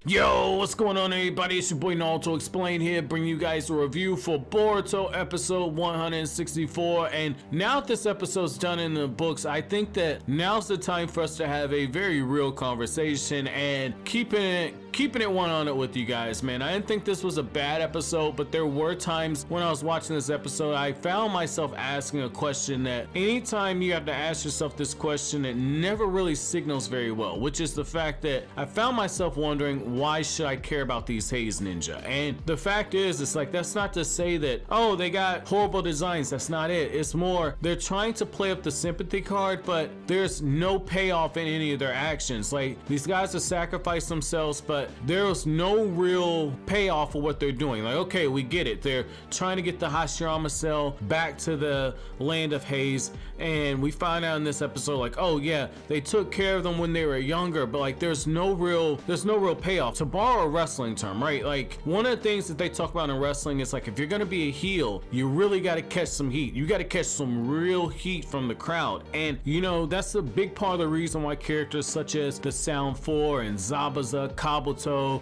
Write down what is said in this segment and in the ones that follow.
Yo, what's going on everybody? It's your boy Naruto Explain here, bringing you guys a review for Boruto episode 164. And now that this episode's done in the books, I think that now's the time for us to have a very real conversation and keeping it one on it with you guys, man. I didn't think this was a bad episode, but there were times when I was watching this episode, I found myself asking a question that anytime you have to ask yourself this question, it never really signals very well, which is the fact that I found myself wondering, why should I care about these Haze Ninja? And the fact is, it's like, that's not to say that, oh, they got horrible designs. That's not it. It's more, they're trying to play up the sympathy card, but there's no payoff in any of their actions. Like, these guys have sacrificed themselves, but there's no real payoff for what they're doing. Like, okay, we get it. They're trying to get the Hashirama cell back to the land of Haze, and we find out in this episode, like, oh yeah, they took care of them when they were younger, but like, there's no real payoff. To borrow a wrestling term, right? Like, one of the things that they talk about in wrestling is like, if you're gonna be a heel, you really got to catch some heat. You got to catch some real heat from the crowd, and you know, that's a big part of the reason why characters such as the Sound 4 and Zabuza, Kabuto,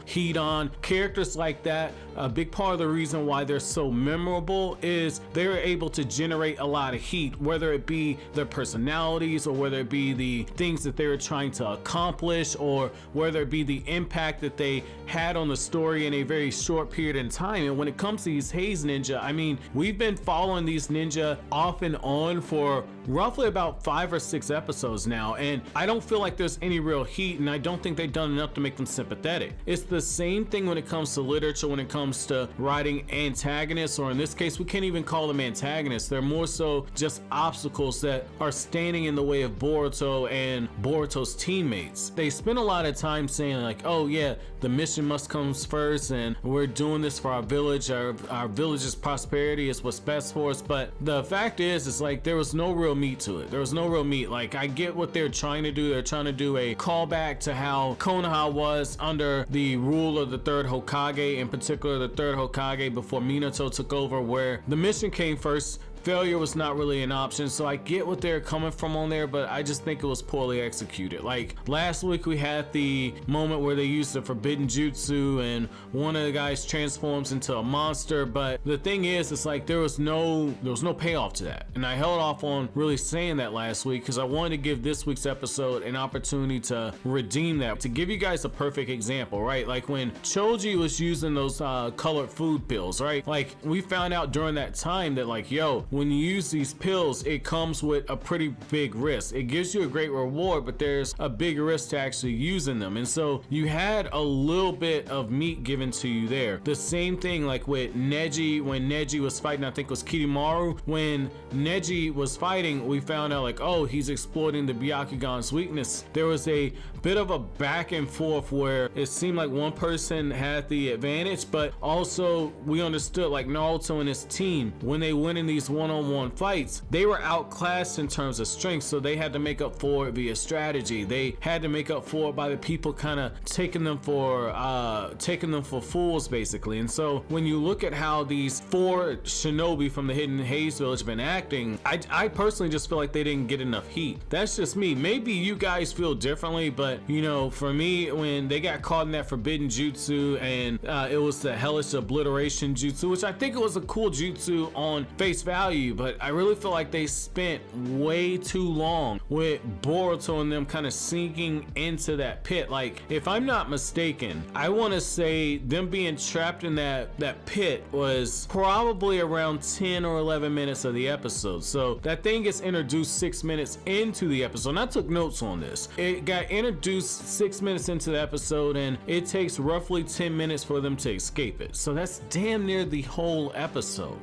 Hidan, characters like that, a big part of the reason why they're so memorable is they're able to generate a lot of heat, whether it be their personalities or whether it be the things that they were trying to accomplish, or whether it be the impact that they had on the story in a very short period in time. And when it comes to these Haze Ninja, I mean, we've been following these ninja off and on for roughly about 5 or 6 episodes now, and I don't feel like there's any real heat, and I don't think they've done enough to make them sympathetic. It's the same thing when it comes to literature, when it comes to writing antagonists, or in this case, we can't even call them antagonists. They're more so just obstacles that are standing in the way of Boruto and Boruto's teammates. They spend a lot of time saying like, oh yeah, the mission must come first, and we're doing this for our village. Our village's prosperity is what's best for us. But the fact is, it's like, there was no real meat to it. There was no real meat. Like, I get what they're trying to do. They're trying to do a callback to how Konoha was under the rule of the third Hokage, in particular the third Hokage before Minato took over, where the mission came first. Failure was not really an option, so I get what they're coming from on there, but I just think it was poorly executed. Like, last week we had the moment where they used the forbidden jutsu and one of the guys transforms into a monster, but the thing is, it's like, there was no payoff to that, and I held off on really saying that last week because I wanted to give this week's episode an opportunity to redeem that. To give you guys a perfect example, right? Like when Choji was using those colored food pills, right? Like, we found out during that time that, like, yo, when you use these pills, it comes with a pretty big risk. It gives you a great reward, but there's a big risk to actually using them. And so you had a little bit of meat given to you there. The same thing like with Neji, when Neji was fighting, I think it was Kidimaru. When Neji was fighting, we found out like, oh, he's exploiting the Byakugan's weakness. There was a bit of a back and forth where it seemed like one person had the advantage, but also we understood like Naruto and his team, when they went in these one-on-one fights, they were outclassed in terms of strength, so they had to make up for it via strategy. They had to make up for it by the people kind of taking them for fools, basically. And so when you look at how these 4 shinobi from the Hidden Haze Village have been acting, I personally just feel like they didn't get enough heat. That's just me. Maybe you guys feel differently, but you know, for me, when they got caught in that forbidden jutsu and it was the hellish obliteration jutsu, which I think it was a cool jutsu on face value, but I really feel like they spent way too long with Boruto and them kind of sinking into that pit. Like, if I'm not mistaken, I want to say them being trapped in that pit was probably around 10 or 11 minutes of the episode. So that thing gets introduced 6 minutes into the episode, and I took notes on this. It got introduced 6 minutes into the episode, and it takes roughly 10 minutes for them to escape it. So that's damn near the whole episode.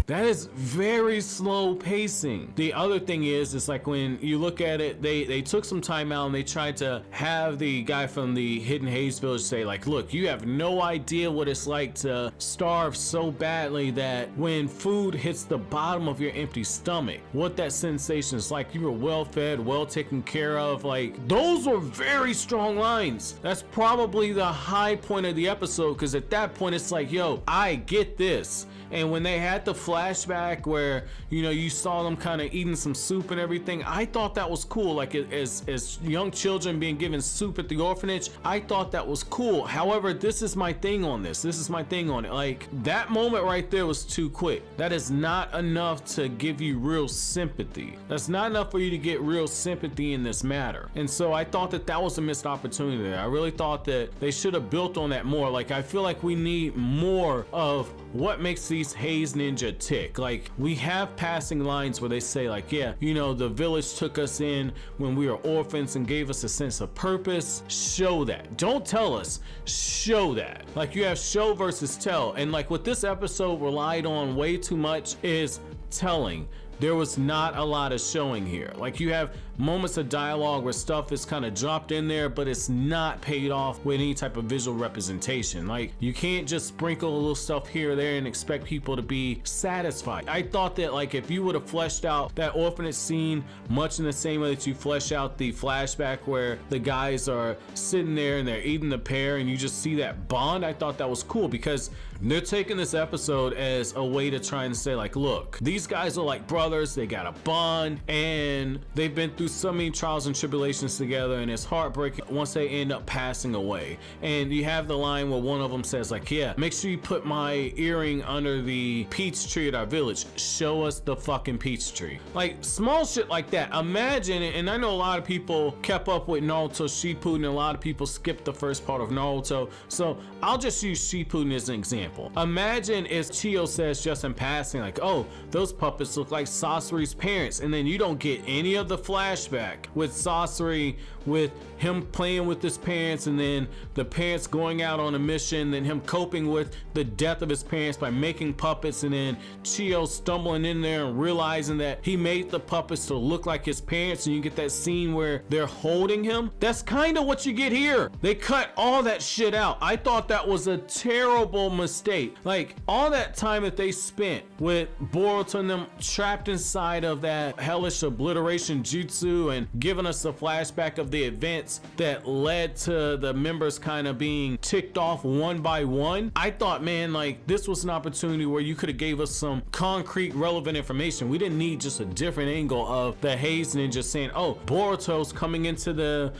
That is very slow pacing. The other thing is, it's like when you look at it, they took some time out and they tried to have the guy from the Hidden Haze Village say like, look, you have no idea what it's like to starve so badly that when food hits the bottom of your empty stomach, what that sensation is like. You were well fed, well taken care of. Like, those were very strong lines. That's probably the high point of the episode, because at that point it's like, yo, I get this. And when they had the flashback where, you know, you saw them kind of eating some soup and everything, I thought that was cool. Like, as young children being given soup at the orphanage, I thought that was cool. However, this is my thing on this. This is my thing on it. Like, that moment right there was too quick. That is not enough to give you real sympathy. That's not enough for you to get real sympathy in this matter. And so I thought that that was a missed opportunity there. I really thought that they should have built on that more. Like, I feel like we need more of what makes these Haze Ninja tick. Like, we have passing lines where they say like, yeah, you know, the village took us in when we were orphans and gave us a sense of purpose. Show that. Don't tell us, show that. Like, you have show versus tell. And like what this episode relied on way too much is telling. There was not a lot of showing here. Like, you have moments of dialogue where stuff is kind of dropped in there, but it's not paid off with any type of visual representation. Like, you can't just sprinkle a little stuff here or there and expect people to be satisfied. I thought that, like, if you would have fleshed out that orphanage scene much in the same way that you flesh out the flashback where the guys are sitting there and they're eating the pear and you just see that bond, I thought that was cool, because they're taking this episode as a way to try and say like, look, these guys are like brothers, they got a bond, and they've been through so many trials and tribulations together, and it's heartbreaking once they end up passing away. And you have the line where one of them says like, yeah, make sure you put my earring under the peach tree at our village. Show us the fucking peach tree. Like, small shit like that. Imagine, and I know a lot of people kept up with Naruto Shippuden, and a lot of people skipped the first part of Naruto, so I'll just use Shippuden as an example. Imagine if Chiyo says just in passing like, oh, those puppets look like Sasori's parents, and then you don't get any of the flashback with Sasori, with him playing with his parents, and then the parents going out on a mission, then him coping with the death of his parents by making puppets, and then Chiyo stumbling in there and realizing that he made the puppets to look like his parents, and you get that scene where they're holding him. That's kind of what you get here. They cut all that shit out. I thought that was a terrible mistake. Like, all that time that they spent with Boruto and them trapped inside of that hellish obliteration jutsu and giving us a flashback of the events that led to the members kind of being ticked off one by one. I thought, man, like, this was an opportunity where you could have gave us some concrete relevant information. We didn't need just a different angle of the Haze Ninja saying, oh, Boruto's coming into the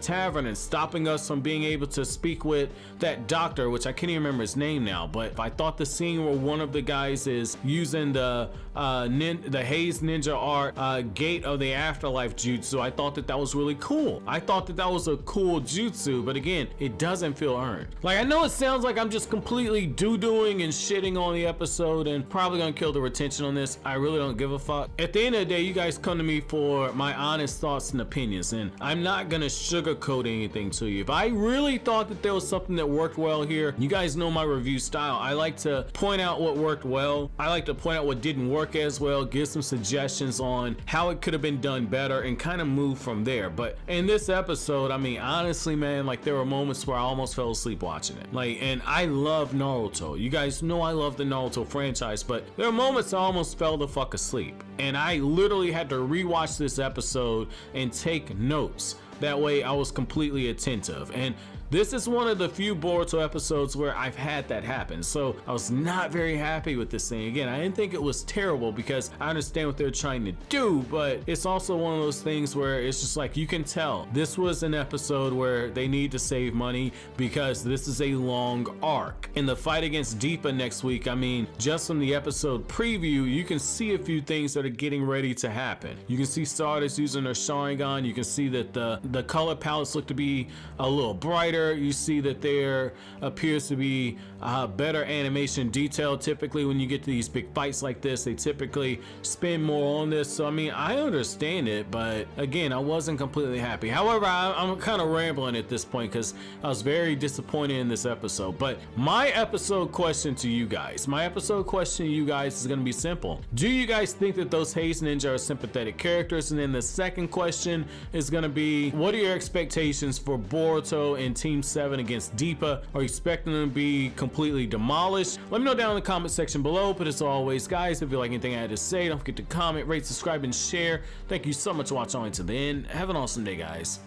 tavern and stopping us from being able to speak with that doctor, which I can't even remember his name now. But I thought the scene where one of the guys is using the Haze Ninja art Gate of the Afterlife jutsu, I thought that was really cool. I thought that was a cool jutsu, but again, it doesn't feel earned. Like, I know it sounds like I'm just completely doo-dooing and shitting on the episode and probably gonna kill the retention on this. I really don't give a fuck. At the end of the day, you guys come to me for my honest thoughts and opinions, and I'm not gonna sugarcoat anything to you. If I really thought that there was something that worked well here, you guys know my review style. I like to point out what worked well. I like to point out what didn't work as well, give some suggestions on how it could have been done better, and kind of move from there. But in this episode, I mean, honestly, man, like, there were moments where I almost fell asleep watching it. Like, and I love Naruto. You guys know I love the Naruto franchise, but there are moments I almost fell the fuck asleep. And I literally had to rewatch this episode and take notes. That way I was completely attentive. And this is one of the few Boruto episodes where I've had that happen. So I was not very happy with this thing. Again, I didn't think it was terrible because I understand what they're trying to do, but it's also one of those things where it's just like, you can tell this was an episode where they need to save money because this is a long arc. In the fight against Deepa next week, I mean, just from the episode preview, you can see a few things that are getting ready to happen. You can see Stardust using her Sharingan. You can see that the color palettes look to be a little brighter. lighter. You see that there appears to be better animation detail. Typically when you get to these big fights like this, they typically spend more on this. So I mean, I understand it, but again, I wasn't completely happy. However, I'm kind of rambling at this point because I was very disappointed in this episode. But my episode question to you guys, is going to be simple. Do you guys think that those Haze Ninja are sympathetic characters? And then the second question is going to be, what are your expectations for Boruto in Team 7 against Deepa? Are you expecting them to be completely demolished? Let me know down in the comment section below. But as always, guys, if you like anything I had to say, don't forget to comment, rate, subscribe, and share. Thank you so much for watching all the way to the end. Have an awesome day, guys.